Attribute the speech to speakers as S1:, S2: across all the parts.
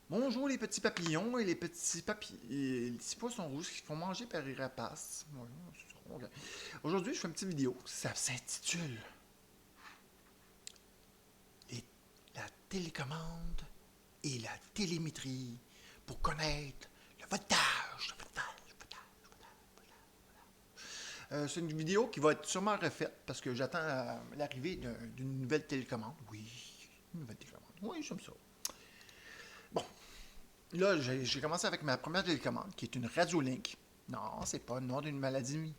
S1: Bonjour les petits papillons et les les petits poissons rouges qui font manger par les rapaces. Ouais, c'est ça, ok. Aujourd'hui, je fais une petite vidéo. Ça s'intitule les- La télécommande et la télémétrie pour connaître le voltage. C'est une vidéo qui va être sûrement refaite parce que j'attends l'arrivée d'une nouvelle télécommande. Oui, une nouvelle télécommande. Oui, j'aime ça. Bon, là, j'ai commencé avec ma première télécommande, qui est une Radiolink. Non, c'est pas le nom d'une maladie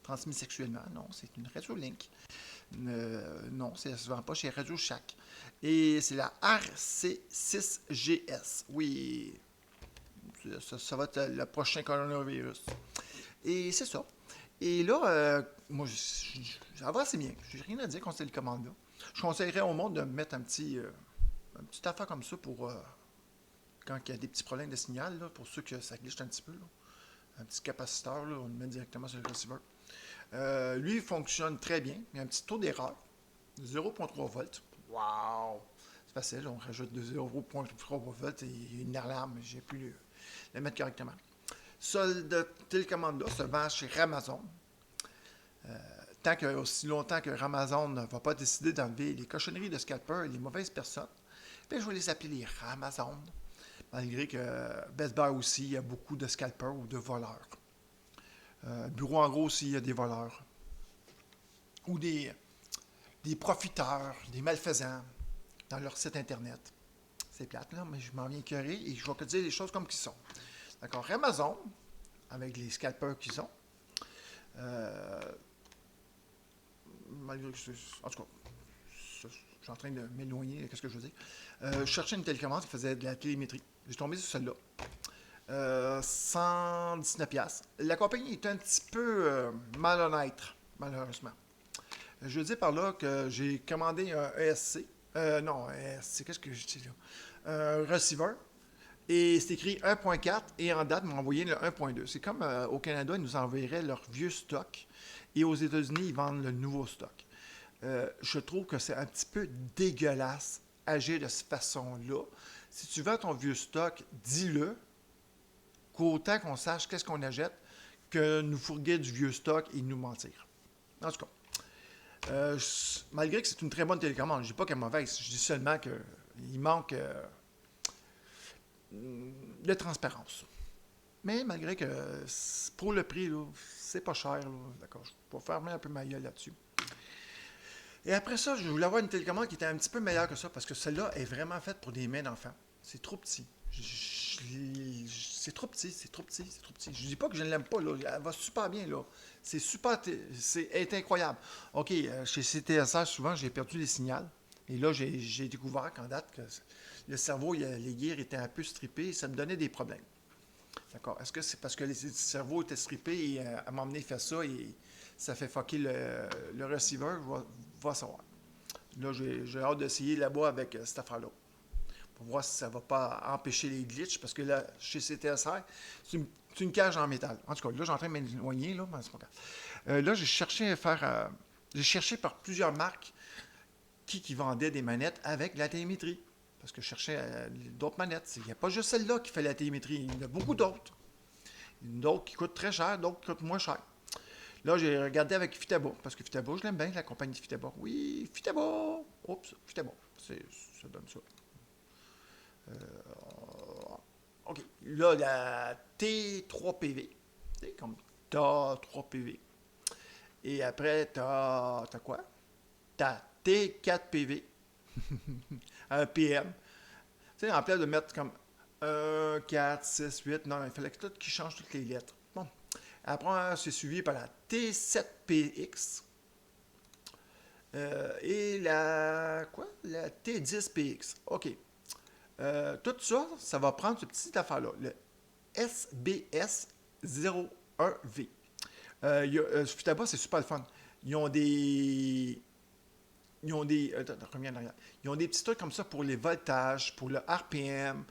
S1: transmise sexuellement. Non, c'est une Radiolink. Non, ça se vend pas chez Radio Shack. Et c'est la RC6GS. Oui, ça va être le prochain coronavirus. Et c'est ça. Et là, moi, ça va assez bien. J'ai rien à dire contre cette commande-là. Je conseillerais au monde de mettre un petit affaire comme ça pour quand il y a des petits problèmes de signal, là, pour ceux que ça glitche un petit peu. Là. Un petit capaciteur, là, on le met directement sur le receiver. Lui, il fonctionne très bien. Il y a un petit taux d'erreur, 0,3 volts. Wow! C'est facile, on rajoute de 0,3 volts et une alarme. J'ai pu le mettre correctement. Cette télécommande-là se vend chez Amazon. Aussi longtemps que Amazon ne va pas décider d'enlever les cochonneries de scalpers et les mauvaises personnes, ben, je vais les appeler les Ramazon. Malgré que Best Buy aussi, il y a beaucoup de scalpers ou de voleurs. Bureau en gros aussi, il y a des voleurs. Ou des profiteurs, des malfaisants dans leur site internet. C'est plate, là, mais je m'en viens écœurer et je vais te dire les choses comme qu'ils sont. D'accord? Amazon, avec les scalpers qu'ils ont, euh, malgré que en tout cas, je suis en train de m'éloigner, qu'est-ce que je veux dire? Je cherchais une télécommande qui faisait de la télémétrie. J'ai tombé sur celle-là. 119$. La compagnie est un petit peu malhonnête, malheureusement. Je veux dire par là que j'ai commandé un ESC. Non, ESC, qu'est-ce que je dis là? Un receiver. Et c'est écrit 1.4 et en date, ils m'ont envoyé le 1.2. C'est comme au Canada, ils nous enverraient leur vieux stock et aux États-Unis, ils vendent le nouveau stock. Je trouve que c'est un petit peu dégueulasse agir de cette façon-là. Si tu vends ton vieux stock, dis-le, qu'autant qu'on sache qu'est-ce qu'on achète, que nous fourguer du vieux stock et nous mentir. En tout cas, malgré que c'est une très bonne télécommande, je dis pas qu'elle est mauvaise, je dis seulement qu'il manque de transparence. Mais malgré que pour le prix, là, c'est pas cher, là, d'accord, je vais fermer un peu ma gueule là-dessus. Et après ça, je voulais avoir une télécommande qui était un petit peu meilleure que ça, parce que celle-là est vraiment faite pour des mains d'enfants. C'est trop petit. C'est trop petit, c'est trop petit, c'est trop petit. Je dis pas que je ne l'aime pas, là. Elle va super bien, là. C'est super, est incroyable. OK, chez CTSR, souvent, j'ai perdu les signaux. Et là, j'ai découvert qu'en date, que le cerveau, les gears étaient un peu strippés et ça me donnait des problèmes. D'accord. Est-ce que c'est parce que le cerveau était strippé et à m'emmener faire ça et ça fait fucker le receiver? Va savoir. Là, j'ai hâte d'essayer là-bas avec cette affaire-là. Pour voir si ça ne va pas empêcher les glitches. Parce que là, chez CTSR, c'est une cage en métal. En tout cas, là, j'ai en train de m'éloigner, là, mais c'est pas grave. Là, j'ai cherché à faire. J'ai cherché par plusieurs marques qui vendaient des manettes avec la télémétrie. Parce que je cherchais d'autres manettes. Il n'y a pas juste celle-là qui fait la télémétrie. Il y en a beaucoup d'autres. D'autres qui coûtent très cher, d'autres qui coûtent moins cher. Là, j'ai regardé avec Fitaba, parce que Fitaba, je l'aime bien, la compagnie Fitaba. Oui, Fitaba! Oups, Fitaba. Ça donne ça. OK. Là, la T3PV. C'est comme T3PV. Et après, t'as quoi? T'as T4PV. Un PM. Tu sais, en place de mettre comme 1, 4, 6, 8. Non, il fallait que tout qui change toutes les lettres. Bon. Après, c'est suivi par la T7PX. Et la quoi? La T10PX. OK. Tout ça, ça va prendre ce petit affaire-là, le SBS01V. Futaba, c'est super le fun. Ils ont des. Ils ont des. Reviens en arrière. Ils ont des petits trucs comme ça pour les voltages, pour le RPM,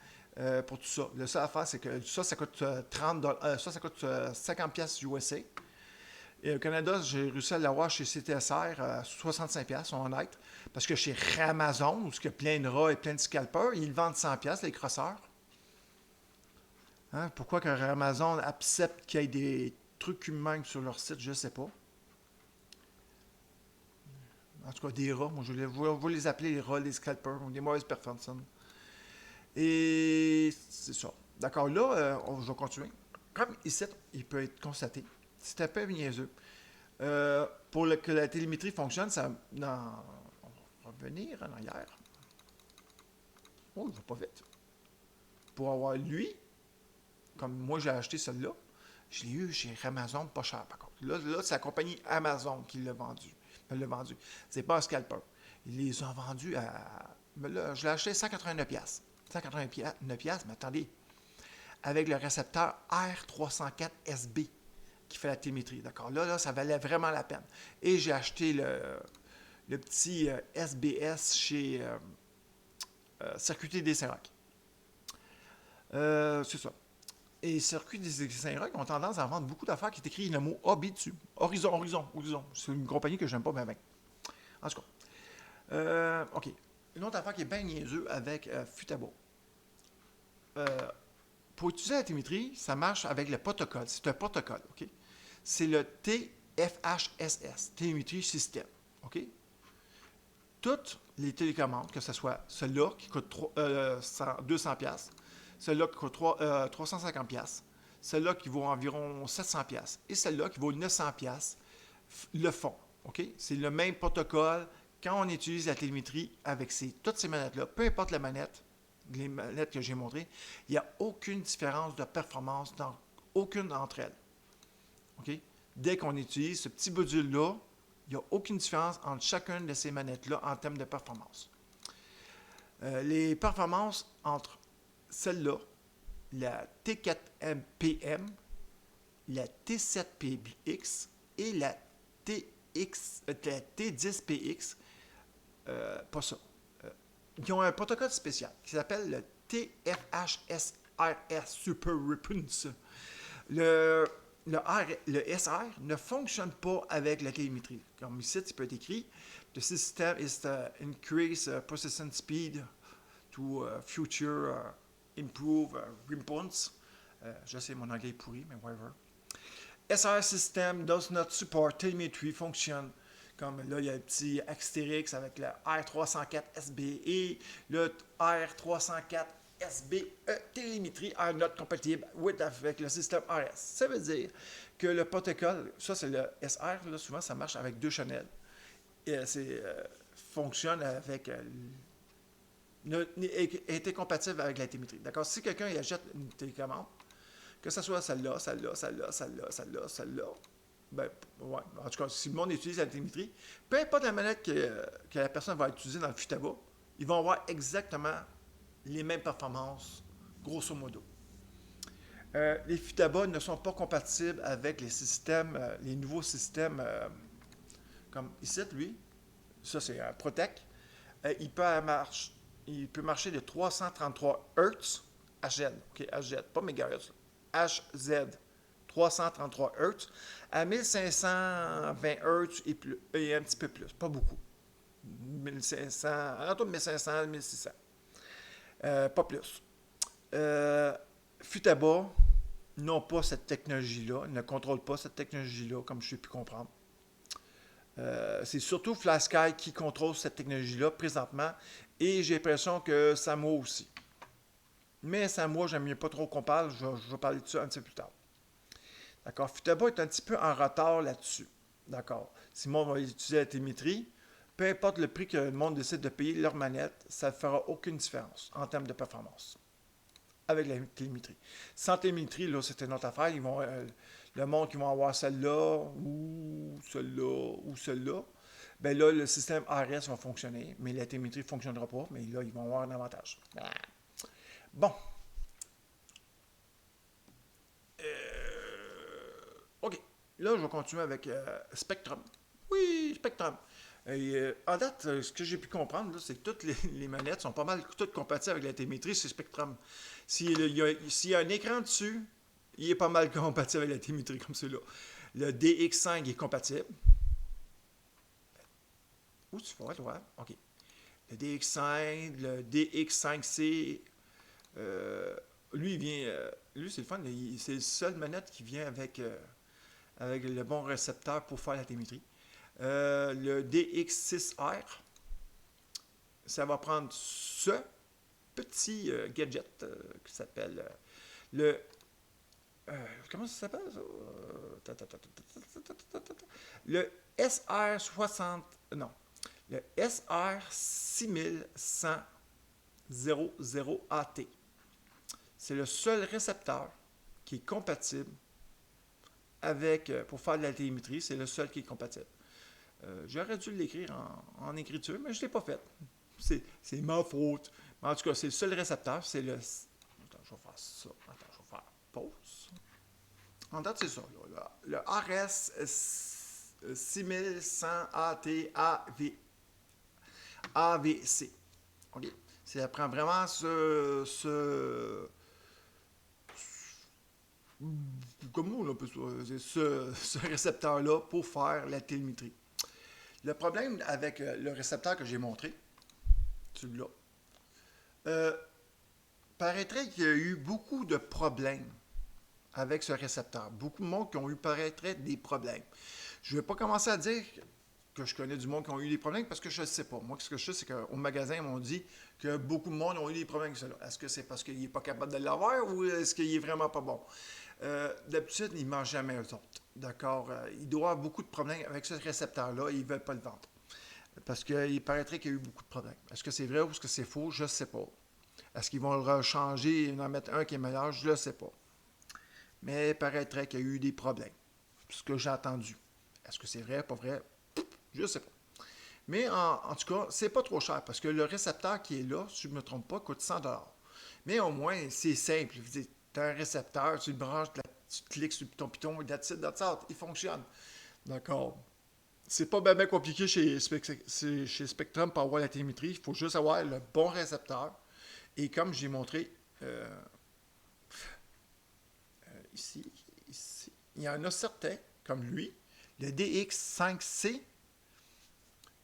S1: pour tout ça. Le seul affaire, c'est que ça coûte 30 ça, ça coûte 50$ USA. Et au Canada, j'ai réussi à l'avoir chez CTSR à 65$, on va honnête. Parce que chez Amazon, où il y a plein de rats et plein de scalpers, ils le vendent 100$, les crosseurs. Hein? Pourquoi que Amazon accepte qu'il y ait des trucs humains sur leur site, je ne sais pas. En tout cas, des rats. Moi, je vais les appeler les rats, les scalpers, ou des mauvaises personnes. Et c'est ça. D'accord, là, je vais continuer. Comme ici, il peut être constaté, c'est un peu niaiseux. Que la télémétrie fonctionne, on va revenir en arrière. Oh, il va pas vite. Pour avoir lui, comme moi j'ai acheté celui-là, je l'ai eu chez Amazon pas cher par contre. Là c'est la compagnie Amazon qui l'a vendu. Me l'a vendu. C'est pas un scalper. Ils les ont vendus à. Là, je l'ai acheté 189$. 189$, mais attendez, avec le récepteur R304SB qui fait la télémétrie. D'accord? Là, ça valait vraiment la peine. Et j'ai acheté le petit SBS chez Circuité des Saint-Roch. C'est ça. Et Circuit des Saint-Roch ont tendance à vendre beaucoup d'affaires qui est écrit le mot AB dessus. Horizon. C'est une compagnie que j'aime pas bien. En tout cas. OK. Une autre affaire qui est bien niaiseux avec Futaba. Pour utiliser la télémétrie, ça marche avec le protocole. C'est un protocole, OK? C'est le TFHSS, Télémétrie System, OK? Toutes les télécommandes, que ce soit celle-là qui coûte 200$, celle-là qui coûte 350$, celle-là qui vaut environ 700$ et celle-là qui vaut 900$, le font, OK? C'est le même protocole quand on utilise la télémétrie avec toutes ces manettes-là, peu importe la manette, les manettes que j'ai montrées, il n'y a aucune différence de performance dans aucune d'entre elles. OK? Dès qu'on utilise ce petit module-là, il n'y a aucune différence entre chacune de ces manettes-là en termes de performance. Les performances entre celle-là, la T4PM, la T7PX et la T10PX, pas ça. Ils ont un protocole spécial qui s'appelle le TFHSRS Super Response. Le SR ne fonctionne pas avec la télémétrie. Comme ici, il peut être écrit The system is to increase processing speed to future improve response. Je sais, mon anglais est pourri, mais whatever. SR system does not support telemetry function. Comme là, il y a un petit astérix avec le R304SB et le R304SB télémétrie are not compatible avec le système RS. Ça veut dire que le protocole, ça c'est le SR, là, souvent ça marche avec deux channels. Et fonctionne avec était compatible avec la télémétrie. D'accord? Si quelqu'un il achète une télécommande, que ce soit celle-là, ben, ouais. En tout cas, si le monde utilise la télémétrie, peu importe la manette que la personne va utiliser dans le Futaba, ils vont avoir exactement les mêmes performances, grosso modo. Les Futaba ne sont pas compatibles avec les nouveaux systèmes comme ici, lui. Ça, c'est un Protec. Il peut marcher de 333 Hz HZ, OK, HZ, pas MHz, HZ, 333 Hz à 1520 Hz et un petit peu plus, pas beaucoup. 1500, autour de 1500, 1600. Pas plus. Futaba n'ont pas cette technologie-là, ne contrôlent pas cette technologie-là, comme je pu comprendre. C'est surtout FlySky qui contrôle cette technologie-là présentement, et j'ai l'impression que Samoa aussi. Mais Samoa, j'aime mieux pas trop qu'on parle, je vais parler de ça un petit peu plus tard. D'accord? Futaba est un petit peu en retard là-dessus. D'accord? Si le monde va utiliser la télémétrie, peu importe le prix que le monde décide de payer leur manette, ça ne fera aucune différence en termes de performance avec la télémétrie. Sans télémétrie, là, c'est une autre affaire. Le monde qui va avoir celle-là, ou celle-là, ben là, le système RS va fonctionner, mais la télémétrie ne fonctionnera pas, mais là, ils vont avoir un avantage. Bon. OK. Là, je vais continuer avec Spectrum. Oui, Spectrum. Et, en date, ce que j'ai pu comprendre, là, c'est que toutes les manettes sont pas mal toutes compatibles avec la télémétrie sur Spectrum. S'il y a un écran dessus, il est pas mal compatible avec la télémétrie comme celui-là. Le DX5 est compatible. Où tu vois, toi? OK. Le DX5, le DX5C, lui, il vient. Lui, c'est le fun. C'est le seul manette qui vient avec le bon récepteur pour faire la télémétrie. Le DX6R, ça va prendre ce petit gadget qui s'appelle le. Comment ça s'appelle ça? Le SR60. Non. Le SR6100AT. C'est le seul récepteur qui est compatible avec, pour faire de la télémétrie. C'est le seul qui est compatible. J'aurais dû l'écrire en écriture, mais je ne l'ai pas fait. C'est ma faute. Mais en tout cas, c'est le seul récepteur. C'est le. Attends, je vais faire ça. Attends, je vais faire pause. En date, c'est ça. Là. Le RS 6100 AVC. OK? Ça prend vraiment comment on peut ce récepteur-là pour faire la télémétrie. Le problème avec le récepteur que j'ai montré, celui-là, paraîtrait qu'il y a eu beaucoup de problèmes avec ce récepteur. Beaucoup de monde qui ont eu, paraîtrait, des problèmes. Je ne vais pas commencer à dire que je connais du monde qui ont eu des problèmes parce que je ne sais pas. Moi, ce que je sais, c'est qu'au magasin, ils m'ont dit que beaucoup de monde ont eu des problèmes avec cela. Est-ce que c'est parce qu'il n'est pas capable de l'avoir ou est-ce qu'il est vraiment pas bon? D'habitude, ils ne mangent jamais eux autres. D'accord? Ils doivent avoir beaucoup de problèmes avec ce récepteur-là et ils ne veulent pas le vendre. Parce qu'il paraîtrait qu'il y a eu beaucoup de problèmes. Est-ce que c'est vrai ou est-ce que c'est faux? Je ne sais pas. Est-ce qu'ils vont le rechanger et en mettre un qui est meilleur? Je ne sais pas. Mais il paraîtrait qu'il y a eu des problèmes. C'est ce que j'ai entendu. Est-ce que c'est vrai, pas vrai? Je ne sais pas. Mais en tout cas, c'est pas trop cher parce que le récepteur qui est là, si je ne me trompe pas, coûte 100 $. Mais au moins, c'est simple. Tu as un récepteur, tu le branches, tu cliques sur ton piton, that's it, il fonctionne. D'accord. C'est pas bien compliqué chez Spectrum pour avoir la télémétrie. Il faut juste avoir le bon récepteur. Et comme j'ai montré ici, il y en a certains, comme lui, le DX5C,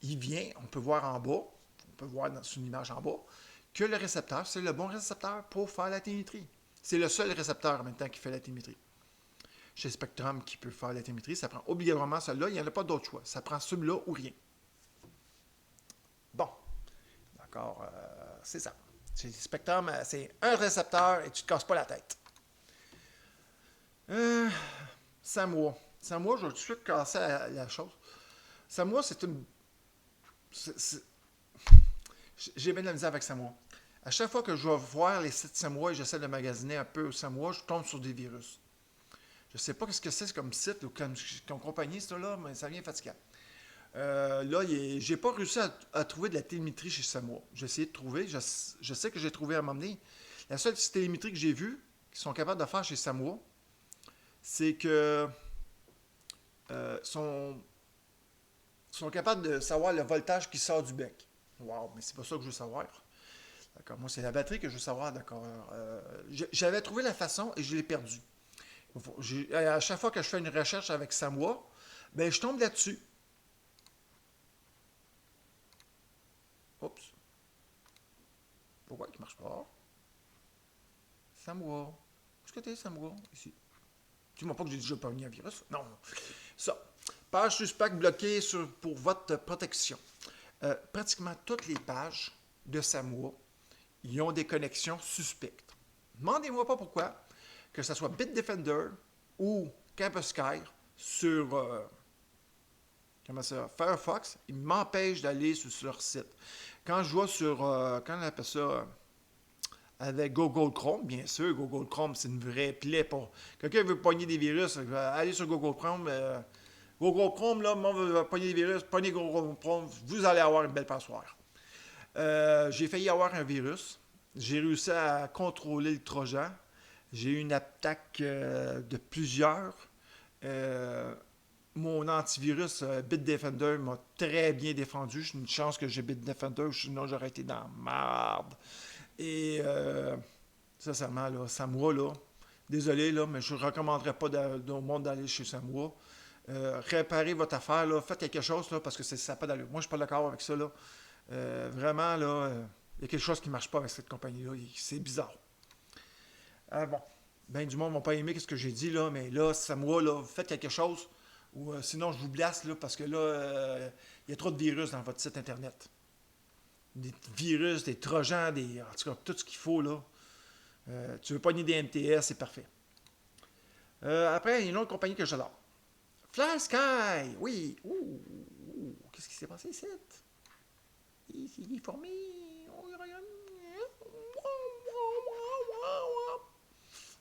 S1: il vient, on peut voir en bas, on peut voir sur une image en bas, que le récepteur, c'est le bon récepteur pour faire la télémétrie. C'est le seul récepteur en même temps qui fait la télémétrie. Chez Spectrum qui peut faire la télémétrie, ça prend obligatoirement celui-là, il n'y en a pas d'autre choix. Ça prend celui-là ou rien. Bon, d'accord, c'est ça. Chez Spectrum, c'est un récepteur et tu ne te casses pas la tête. Samoa. Samoa, je vais tout de suite casser la chose. Samoa, c'est une... J'ai bien de la misère avec Samoa. À chaque fois que je vais voir les sites Samoa et j'essaie de magasiner un peu au Samoa, je tombe sur des virus. Je ne sais pas ce que c'est comme site ou comme compagnie, ça là, mais ça vient fatigant. Là, j'ai pas réussi à trouver de la télémétrie chez Samoa. J'ai essayé de trouver. Je sais que j'ai trouvé à m'emmener. La seule télémétrie que j'ai vue, qu'ils sont capables de faire chez Samoa, c'est que sont capables de savoir le voltage qui sort du bec. Wow, mais c'est pas ça que je veux savoir. D'accord, moi, c'est la batterie que je veux savoir, d'accord. J'avais trouvé la façon et je l'ai perdue. À chaque fois que je fais une recherche avec Samoa, ben, je tombe là-dessus. Oups. Pourquoi il ne marche pas? Samoa. Où est-ce que tu es, Samoa? Ici. Tu ne m'as pas que j'ai déjà pogné un virus? Non. Ça. Page suspecte bloquée pour votre protection. Pratiquement toutes les pages de Samoa, ils ont des connexions suspectes. Demandez-moi pas pourquoi, que ce soit Bitdefender ou Campuskyre sur Firefox, ils m'empêchent d'aller sur leur site. Quand je vois sur, quand on appelle ça, avec Google Chrome, bien sûr, Google Chrome, c'est une vraie plaie pour... Quelqu'un veut pogner des virus, allez sur Google Chrome. Google Chrome, là, on veut pogner des virus, pognez Google Chrome, vous allez avoir une belle passoire. J'ai failli avoir un virus. J'ai réussi à contrôler le Trojan. J'ai eu une attaque de plusieurs. Mon antivirus Bitdefender m'a très bien défendu. J'ai une chance que j'ai Bitdefender, sinon j'aurais été dans la merde. Et sincèrement, là, Samoa, là, désolé, là, mais je ne recommanderais pas au monde d'aller chez Samoa. Réparez votre affaire, là, faites quelque chose, là, parce que ça n'a pas d'allure. Moi, je ne suis pas d'accord avec ça. Là. Vraiment, là, il y a quelque chose qui ne marche pas avec cette compagnie-là. C'est bizarre. Bon, ben du monde ne va pas aimer ce que j'ai dit, là, mais là, ça moi, là, faites quelque chose, ou sinon je vous blasse, là, parce que là, il y a trop de virus dans votre site Internet. Des virus, des trojans, en tout cas, tout ce qu'il faut, là. Tu veux pogner des MTS, c'est parfait. Après, il y a une autre compagnie que j'adore. Fly Sky! Oui! Qu'est-ce qui s'est passé ici? Il est formé.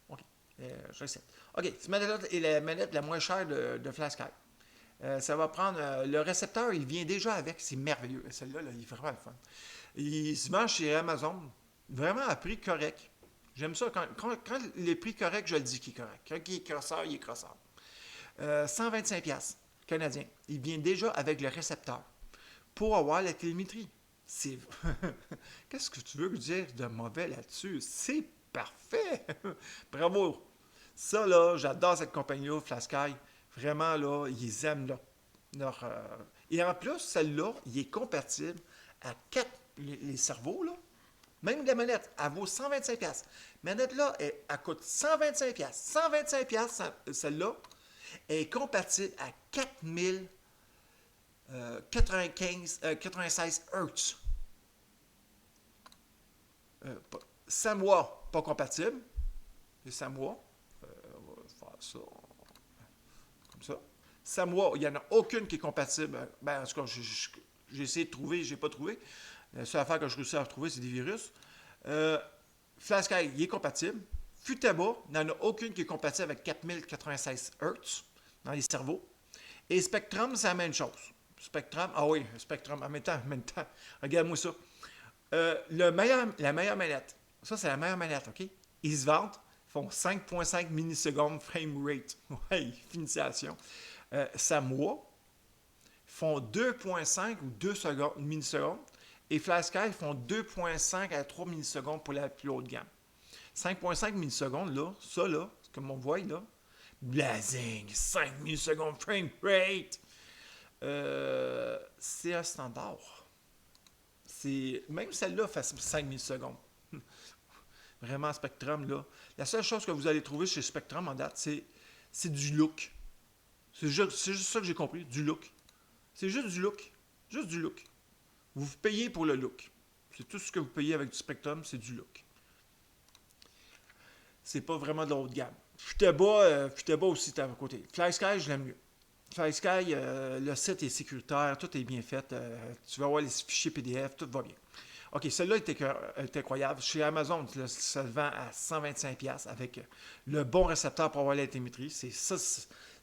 S1: OK. Je reset. OK. Cette manette-là est la manette la moins chère de Fly Sky. Ça va prendre. Le récepteur, il vient déjà avec. C'est merveilleux. Celle-là, là, il est vraiment le fun. Il se vend chez Amazon. Vraiment à prix correct. J'aime ça. Quand les prix corrects, je le dis qu'il est correct. Quand il est crosseur, il est crosseur. 125$ canadien. Il vient déjà avec le récepteur pour avoir la télémétrie. C'est... Qu'est-ce que tu veux dire de mauvais là-dessus? C'est parfait! Bravo! Ça, là, j'adore cette compagnie-là, Flasky. Vraiment, là, ils aiment Et en plus, celle-là, il est compatible à 4 les cerveaux, là. Même la manette, elle vaut 125$. La manette-là, elle coûte 125$. 125$, celle-là, est compatible à 96 Hz. Samoa, pas compatible. C'est Samoa. On va faire ça. Comme ça. Samoa, il n'y en a aucune qui est compatible. Ben, en tout cas, j'ai essayé de trouver, je n'ai pas trouvé. La seule affaire que je réussis à retrouver, c'est des virus. Flasky, il est compatible. Futaba, il n'y en a aucune qui est compatible avec 4096 Hz dans les cerveaux. Et Spectrum, c'est la même chose. Spectrum, ah oui, Spectrum, en même temps. Regarde-moi ça. La meilleure manette, ça c'est la meilleure manette, OK? Ils se vendent, font 5.5 millisecondes frame rate. Ouais, finition. Samoa font 2.5 ou 2 millisecondes. Et Flasky font 2.5 à 3 millisecondes pour la plus haute gamme. 5.5 millisecondes, là, ça, là, comme on voit, là, blazing, 5 millisecondes frame rate. C'est un standard. Même celle-là fait 5 millisecondes. Vraiment, Spectrum, là. La seule chose que vous allez trouver chez Spectrum en date, c'est du look. C'est juste ça que j'ai compris, du look. C'est juste du look. Juste du look. Vous payez pour le look. C'est tout ce que vous payez avec du Spectrum, c'est du look. C'est pas vraiment de la haute gamme. Futaba aussi, t'as à côté. Fly Sky, je l'aime mieux. Fly Sky, le site est sécuritaire, tout est bien fait. Tu vas avoir les fichiers PDF, tout va bien. OK, celle-là est incroyable. Chez Amazon, ça le vend à 125$ avec le bon récepteur pour avoir la télémétrie. C'est ça.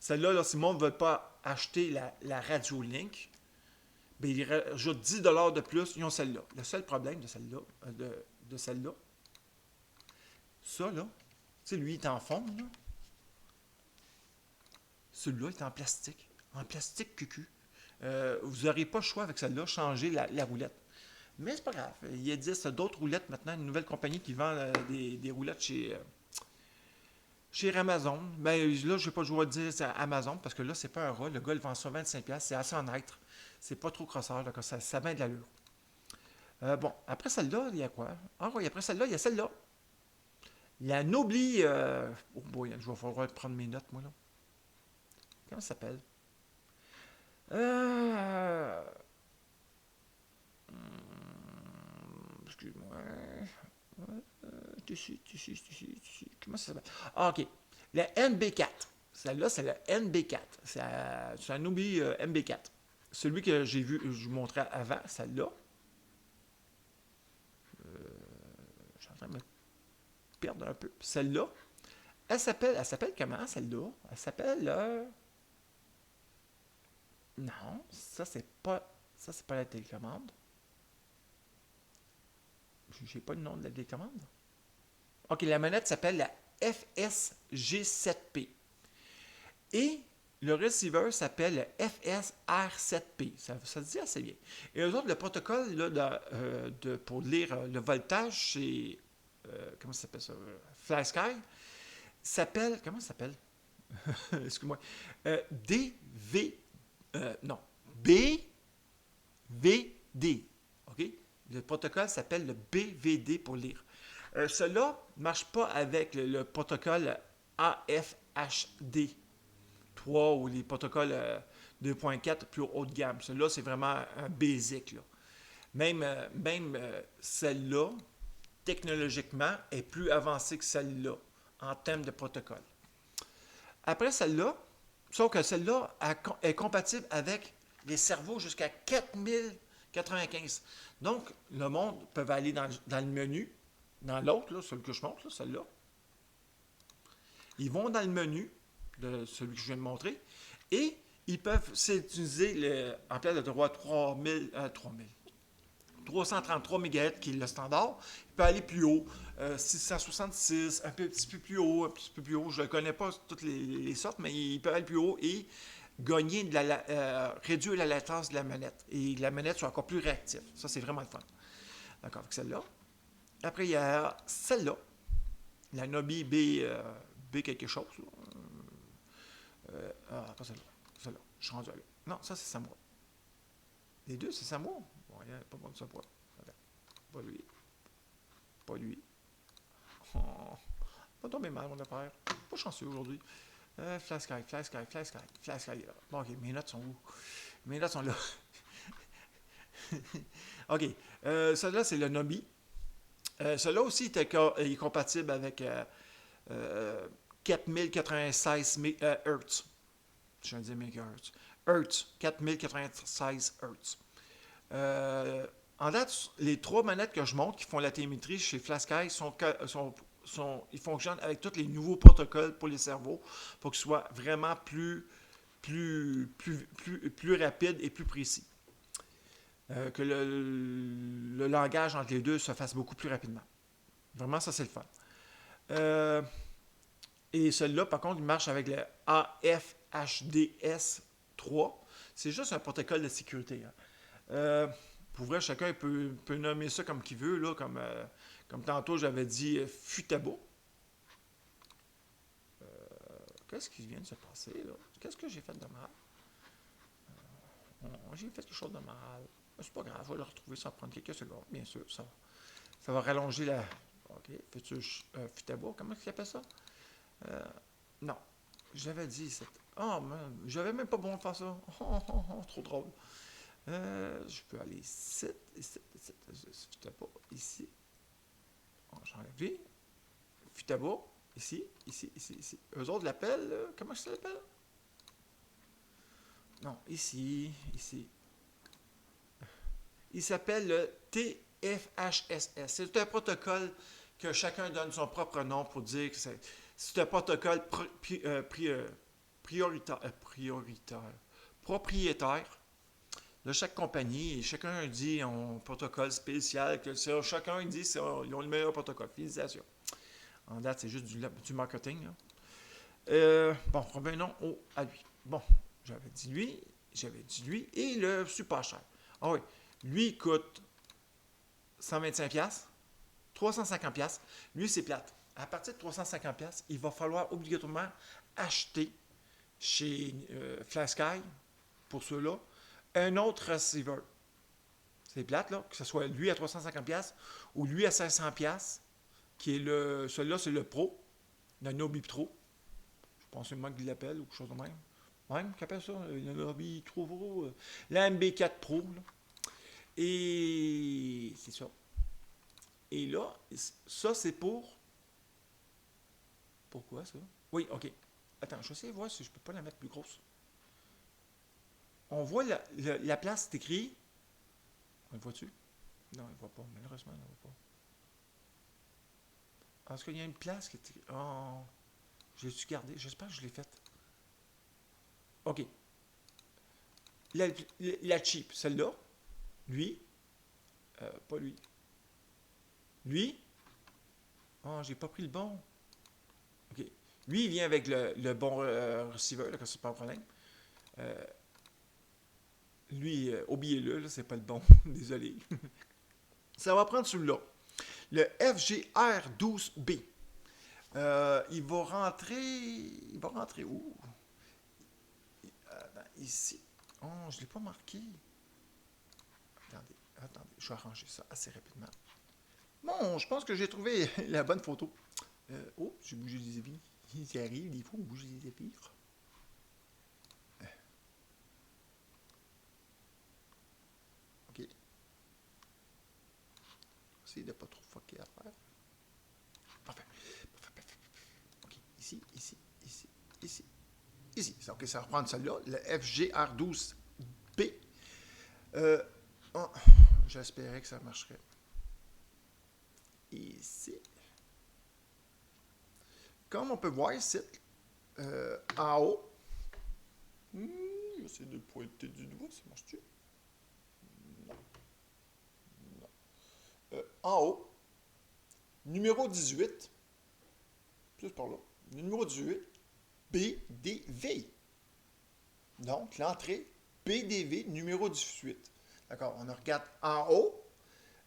S1: Celle-là, là, si le monde ne veut pas acheter la Radio Link, ben, ils rajoutent 10$ de plus, ils ont celle-là. Le seul problème de celle-là, ça, là, tu sais, lui, il est en forme, là. Celui-là est en plastique. En plastique cucu. Vous n'aurez pas le choix avec celle-là, changer la roulette. Mais c'est pas grave. Il existe d'autres roulettes maintenant, une nouvelle compagnie qui vend des roulettes chez Amazon. Mais là, je n'ai pas le droit de dire c'est Amazon parce que là, c'est pas un rat. Le gars, il vend ça 25$. C'est assez honnête. C'est pas trop crosseur. Là, ça a bien de l'allure. Bon, après celle-là, il y a quoi? Ah oui, après celle-là, il y a celle-là. La Nobly. Oh boy, je vais falloir prendre mes notes, moi, là. Comment ça s'appelle? Excuse-moi. Comment ça s'appelle? Ah, OK. La NB4. Celle-là, c'est la NB4. C'est un Nobly MB4. Celui que j'ai vu, je vous montrais avant, celle-là. Je suis en train de me perdre un peu. Celle-là, elle s'appelle comment, celle-là? Elle s'appelle... Non, ça, c'est pas la télécommande. J'ai pas le nom de la télécommande. OK, la manette s'appelle la FSG7P. Et le receiver s'appelle le FSR7P. Ça se dit assez bien. Et eux autres, le protocole là, pour lire le voltage, c'est... comment ça s'appelle ça? Fly Sky. S'appelle... Comment ça s'appelle? Excuse-moi. DV... non. BVD. OK? Le protocole s'appelle le BVD pour lire. Cela ne marche pas avec le protocole AFHD 3 ou les protocoles 2.4 plus haut de gamme. Celui-là, c'est vraiment un basic. Là. Même celle-là, technologiquement, est plus avancée que celle-là en termes de protocole. Après celle-là, sauf que celle-là est compatible avec les cerveaux jusqu'à 4095. Donc, le monde peut aller dans le menu, dans l'autre, là, celui que je montre, là, celle-là. Ils vont dans le menu de celui que je viens de montrer et ils peuvent s'utiliser en place de droit 333 MHz qui est le standard. Il peut aller plus haut, 666, un petit peu plus haut, un petit peu plus haut. Je ne connais pas toutes les sortes, mais il peut aller plus haut et gagner réduire la latence de la manette. Et la manette soit encore plus réactive. Ça, c'est vraiment le fun. D'accord, avec celle-là. Après, il y a celle-là, la Nobi B quelque chose. Pas celle-là. Celle-là. Je suis rendu là. Non, ça, c'est Samoa. Les deux, c'est Samoa. Bon, il n'y a pas bon de ça. Pas lui. Pas lui. Oh, pas tomber mal, mon affaire. Pas chanceux aujourd'hui. Fly Sky. Bon, ok, mes notes sont où? Mes notes sont là. ok. Celui-là, c'est le Nobi. Celui-là aussi est compatible avec 4096 Hz. Je viens de dire MHz. Hertz. 4096 Hz. En date, les trois manettes que je montre qui font la télémétrie chez FlySky ils fonctionnent avec tous les nouveaux protocoles pour les cerveaux pour qu'ils soient vraiment plus rapide et plus précis. Que le langage entre les deux se fasse beaucoup plus rapidement. Vraiment, ça, c'est le fun. Et celui-là, par contre, il marche avec le AFHDS 3. C'est juste un protocole de sécurité. Pour vrai, chacun peut nommer ça comme qu'il veut. Là, comme tantôt, j'avais dit Futabo. Qu'est-ce qui vient de se passer, là? Qu'est-ce que j'ai fait de mal? J'ai fait quelque chose de mal. C'est pas grave, je vais le retrouver sans prendre quelques secondes, bien sûr. Ça va rallonger la... OK, Futabo, comment il appelle ça? Non, j'avais dit... Oh, man, j'avais même pas bon de faire ça. Trop drôle. Je peux aller ici, Futabo, ici. J'enlève lui. Futabo, ici. Eux autres l'appellent, comment ça s'appelle? Non, ici. Il s'appelle le TFHSS. C'est un protocole que chacun donne son propre nom pour dire que c'est un protocole propriétaire de chaque compagnie. Et chacun dit un protocole spécial. Chacun dit qu'ils ont le meilleur protocole. Félicitations. En date, c'est juste du marketing. Bon, revenons à lui. Bon, j'avais dit lui, et le super cher. Ah oui, lui coûte 125$, 350$. Lui, c'est plate. À partir de 350$, il va falloir obligatoirement acheter chez FlySky, pour ceux-là, un autre receiver. C'est plate, là, que ce soit lui à 350$ ou lui à 500$, qui est celui-là, c'est le Pro, le Nobi Pro. Je pense que c'est moi qui l'appelle ou quelque chose de même. Même, qui appelle ça, le Nobi Pro, la MB4 Pro, là. Et c'est ça. Et là, ça, c'est pour... Pourquoi, ça? Oui, OK. Attends, je vais essayer de voir si je peux pas la mettre plus grosse. On voit la place, c'est écrit... On le voit-tu? Non, on ne voit pas. Malheureusement, on ne voit pas. Est-ce qu'il y a une place qui est écrit... Oh, je l'ai-tu gardé? J'espère que je l'ai faite. OK. La cheap, celle-là. Lui. Pas lui. Lui. Oh, j'ai pas pris le bon. OK. Lui, il vient avec le bon receiver, là, que c'est pas un problème. Lui, oubliez-le, là, c'est pas le bon. Désolé. Ça va prendre celui-là. Le FGR12B. Il va rentrer où? Ici. Oh, je ne l'ai pas marqué. Attendez, je vais arranger ça assez rapidement. Bon, je pense que j'ai trouvé la bonne photo. Oh, j'ai bougé les épis. Ça arrive, des fois, on bouge les épis. OK. Essayez de ne pas trop fucker à faire. Parfait. OK. Ici, ici, ici, ici, ici. OK, ça va reprendre celle-là. Le FGR12B. Oh, j'espérais que ça marcherait. Ici. Comme on peut voir ici, en haut, j'essaie de le pointer du doigt, ça marche-tu? Non. Non. En haut, numéro 18, plus par là, numéro 18, BDV. Donc, l'entrée BDV numéro 18. D'accord, on regarde en haut,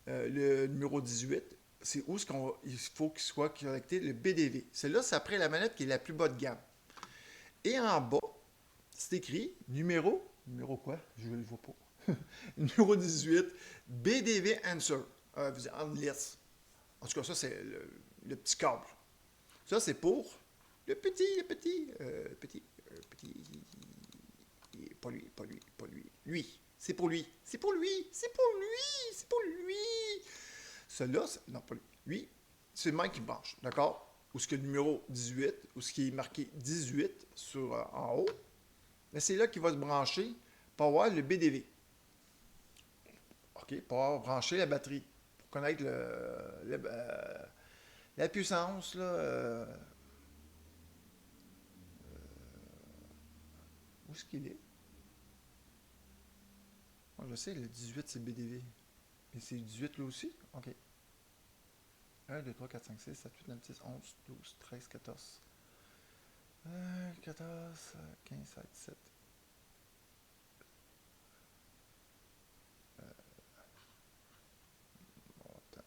S1: le numéro 18, c'est où il faut qu'il soit connecté le BDV. Celle-là, c'est après la manette qui est la plus bas de gamme. Et en bas, c'est écrit numéro quoi? Je ne le vois pas. Numéro 18, BDV Answer. En liste. En tout cas, ça, c'est le petit câble. Ça, c'est pour le petit, pas lui. C'est pour lui. Celui-là, non, pas lui. Lui, c'est le même qui branche, d'accord? Ou ce que le numéro 18, ou ce qui est marqué 18 en haut. Mais c'est là qu'il va se brancher pour avoir le BDV. OK, pour avoir branché la batterie. Pour connaître la puissance, là. Où est-ce qu'il est? Moi, je sais, le 18, c'est BDV. Mais c'est le 18 là aussi? OK. 1, 2, 3, 4, 5, 6, 7, 8, 9, 10, 11, 12, 13, 14. 14, 15, 16, 17. Bon, attends.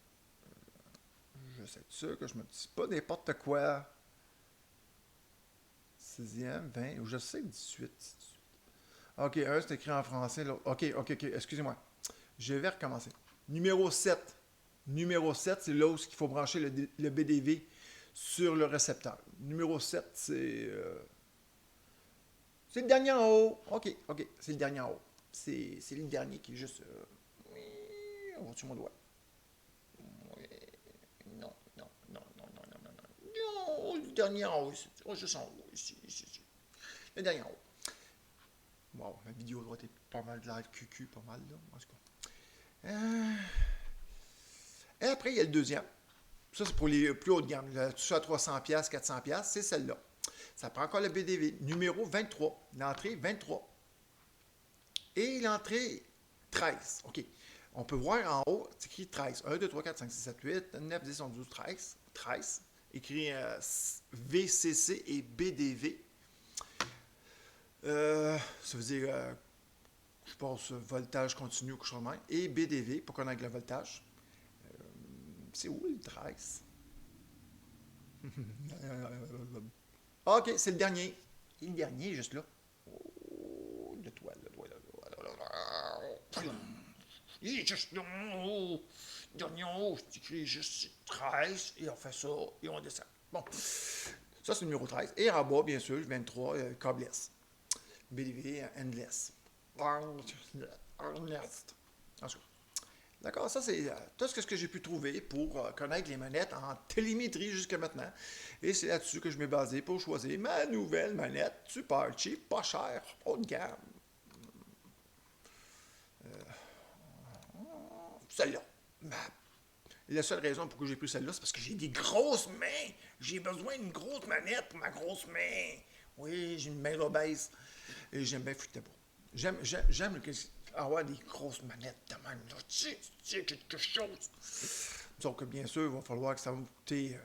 S1: Je sais sûr que je me dis pas n'importe quoi. 6e, 20, ou je sais 18. OK, un, c'est écrit en français. L'autre. OK, excusez-moi. Je vais recommencer. Numéro 7. Numéro 7, c'est là où il faut brancher le BDV sur le récepteur. Numéro 7, c'est le dernier en haut. OK, c'est le dernier en haut. C'est le dernier qui est juste... oui, on va sur mon doigt. Oui, non. Non, le dernier en haut, ici. Oh, juste en haut, ici. Le dernier en haut. Wow, la vidéo doit être pas mal de l'air cucu, pas mal, là. En tout cas. Et après, il y a le deuxième. Ça, c'est pour les plus hautes gammes. Tout ça à 300$, 400$, c'est celle-là. Ça prend encore le BDV. Numéro 23. L'entrée 23. Et l'entrée 13. OK. On peut voir en haut, c'est écrit 13. 1, 2, 3, 4, 5, 6, 7, 8, 9, 10, 11, 12, 13. 13. Écrit VCC et BDV. Ça veut dire, je pense, voltage continu ou quelque chose de même. Et BDV, pour connaître le voltage. C'est où le 13? OK, c'est le dernier. Et le dernier, juste là. Oh, le doigt. Il est juste là. Dernier en haut, c'est écrit juste 13. Et on fait ça, et on descend. Bon, ça c'est le numéro 13. Et en bas, bien sûr, 23, câbleless. BDV endless. Endless. En tout cas. D'accord, ça c'est tout ce que j'ai pu trouver pour connaître les manettes en télémétrie jusqu'à maintenant. Et c'est là-dessus que je m'ai basé pour choisir ma nouvelle manette super cheap, pas chère, haut de gamme. Celle-là. La seule raison pour que j'ai pris celle-là, c'est parce que j'ai des grosses mains. J'ai besoin d'une grosse manette pour ma grosse main. Oui, j'ai une main obèse. Et j'aime bien foutre J'aime avoir des grosses manettes de même. Là. Tu sais, quelque chose. Donc, bien sûr, il va falloir que ça va me coûter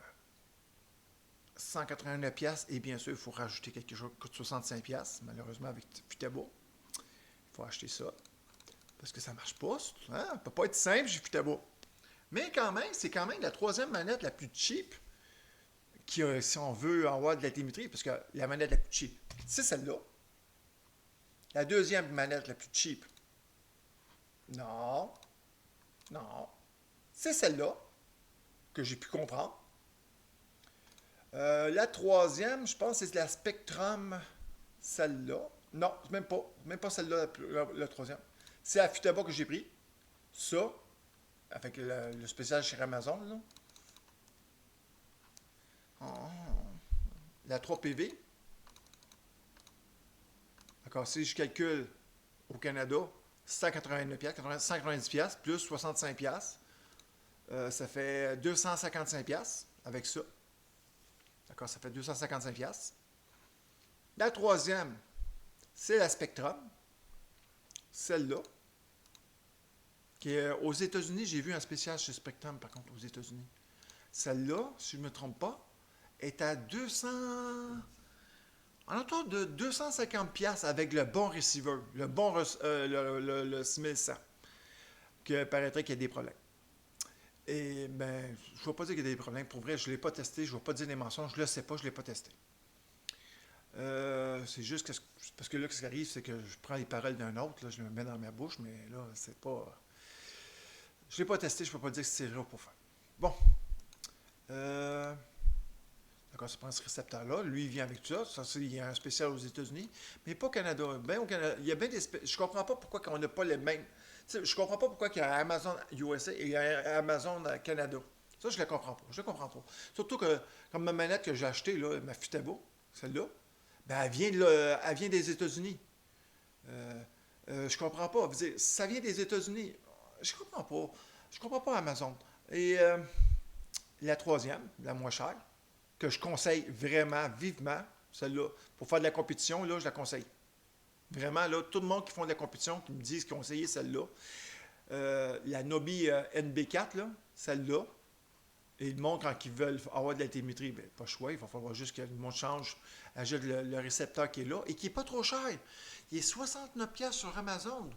S1: 189$. Et bien sûr, il faut rajouter quelque chose qui coûte 65$. Malheureusement, avec Futaba. Il faut acheter ça. Parce que ça marche pas. Hein? Ça ne peut pas être simple, j'ai Futaba. Mais quand même, c'est quand même la troisième manette la plus cheap qui, si on veut avoir de la télémétrie, parce que la manette la plus cheap, c'est celle-là. La deuxième manette la plus cheap, non, c'est celle-là. que j'ai pu comprendre. La troisième, je pense que c'est la Spectrum, celle-là. Non, même pas celle-là, la troisième. C'est la Futaba que j'ai pris. Ça, avec le spécial chez Amazon, là. Oh. La 3PV. D'accord, si je calcule au Canada, 189$, 190$ plus 65$, ça fait 255$ avec ça. D'accord, ça fait 255$. La troisième, c'est la Spectrum. Celle-là. Qui est, aux États-Unis, j'ai vu un spécial chez Spectrum, par contre, aux États-Unis. Celle-là, si je ne me trompe pas, est à 200... En autour de 250$ avec le bon receiver, le bon le 6100, que paraîtrait qu'il y a des problèmes. Et ben, je ne vais pas dire qu'il y a des problèmes. Pour vrai, je ne l'ai pas testé, je ne vais pas dire des mensonges, je ne le sais pas, je ne l'ai pas testé. C'est juste que, parce que là, ce qui arrive, c'est que je prends les paroles d'un autre, là, je le mets dans ma bouche, mais là, c'est pas... Je ne l'ai pas testé, je ne peux pas dire que c'est vrai pour faire. Bon. D'accord, ça prend ce récepteur-là. Lui, il vient avec tout ça. Il y a un spécial aux États-Unis, mais pas au Canada. Ben, au Canada, il y a bien des je comprends pas pourquoi on n'a pas les mêmes. Je comprends pas pourquoi il y a Amazon USA et il y a Amazon Canada. Ça, je ne le comprends pas. Je le comprends pas. Surtout que, comme ma manette que j'ai achetée, là, ma Futaba, celle-là, ben, elle vient des États-Unis. Je comprends pas. Ça vient des États-Unis. Je comprends pas. Je comprends pas Amazon. Et la troisième, la moins chère, que je conseille vraiment, vivement, celle-là, pour faire de la compétition, là, je la conseille. Vraiment, là, tout le monde qui font de la compétition, qui me disent qu'ils ont essayé celle-là, la Nobi NB4, là, celle-là, et le monde, quand ils veulent avoir de la télémétrie, ben, pas le choix, il va falloir juste que le monde change, ajoute le récepteur qui est là, et qui n'est pas trop cher. Il est 69$ sur Amazon.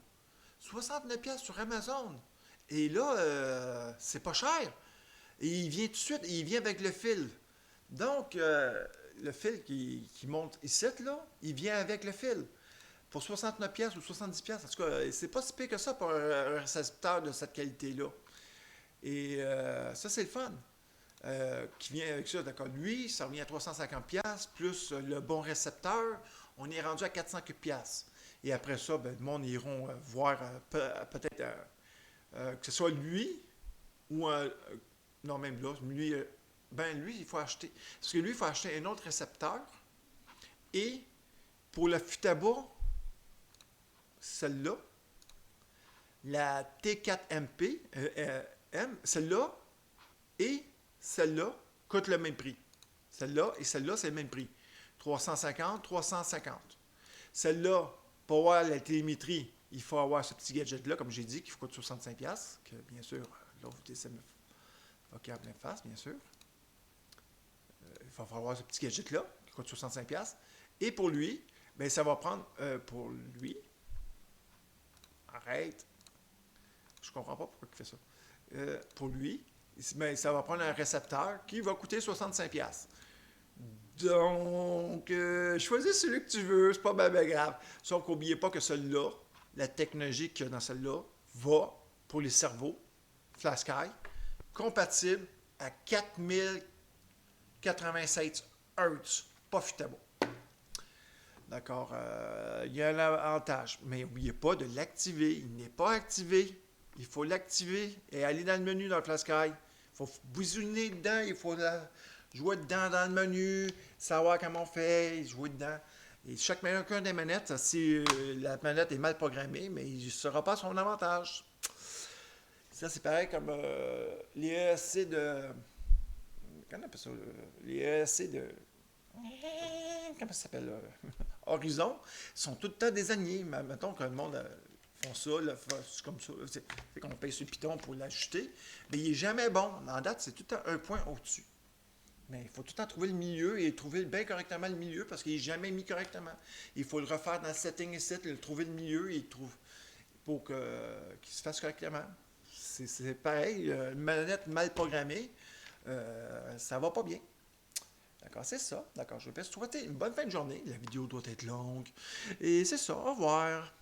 S1: 69$ sur Amazon. Et là, c'est pas cher. Et il vient tout de suite, il vient avec le fil. Donc, le fil qui monte ici, là, il vient avec le fil. Pour 69$ ou 70$, en tout cas, c'est pas si pire que ça pour un récepteur de cette qualité-là. Et ça, c'est le fun. Qui vient avec ça, d'accord. Lui, ça revient à 350$, plus le bon récepteur, on est rendu à 400$. Et après ça, ben, le monde iront voir peut-être que ce soit lui ou un. Non, même là, lui, lui, il faut acheter. Parce que lui, il faut acheter un autre récepteur. Et pour la Futaba, celle-là, la T4MP, celle-là et celle-là coûtent le même prix. Celle-là et celle-là, c'est le même prix. 350, 350. Celle-là, pour avoir la télémétrie, il faut avoir ce petit gadget-là, comme j'ai dit, qui coûte 65$, que bien sûr, l'autre ça me fait en pleine face, bien sûr. Il va falloir avoir ce petit gadget-là, qui coûte 65$. Et pour lui, ben, ça va prendre, pour lui, arrête, je comprends pas pourquoi il fait ça. Pour lui, ben, ça va prendre un récepteur qui va coûter 65$. Donc, choisis celui que tu veux, c'est pas bien grave. Sauf qu'oubliez pas que celui-là, la technologie qu'il y a dans celle-là, va pour les cerveaux, FlashSky, compatible à 4087 Hz, pas Futaba. D'accord, il y a un avantage, mais n'oubliez pas de l'activer. Il n'est pas activé. Il faut l'activer et aller dans le menu dans le FlashSky. Il faut bousiner dedans, il faut jouer dedans dans le menu, savoir comment on fait, jouer dedans. Et chacun des manettes, si la manette est mal programmée, mais il ne sera pas son avantage. Ça, c'est pareil comme les ESC de. Comment on appelle ça? Les ESC de. Comment ça s'appelle? Horizon, sont tout le temps désignés. Mettons que le monde font ça, là, c'est comme ça. C'est qu'on paye sur le piton pour l'ajuster. Mais il n'est jamais bon. En date, c'est tout le temps un point au-dessus. Mais il faut tout le temps trouver le milieu et trouver bien correctement le milieu parce qu'il n'est jamais mis correctement. Il faut le refaire dans le setting et set, trouver le milieu et pour qu'il se fasse correctement. C'est pareil, une manette mal programmée, ça va pas bien. D'accord, c'est ça. D'accord, je vais te souhaiter une bonne fin de journée. La vidéo doit être longue. Et c'est ça, au revoir.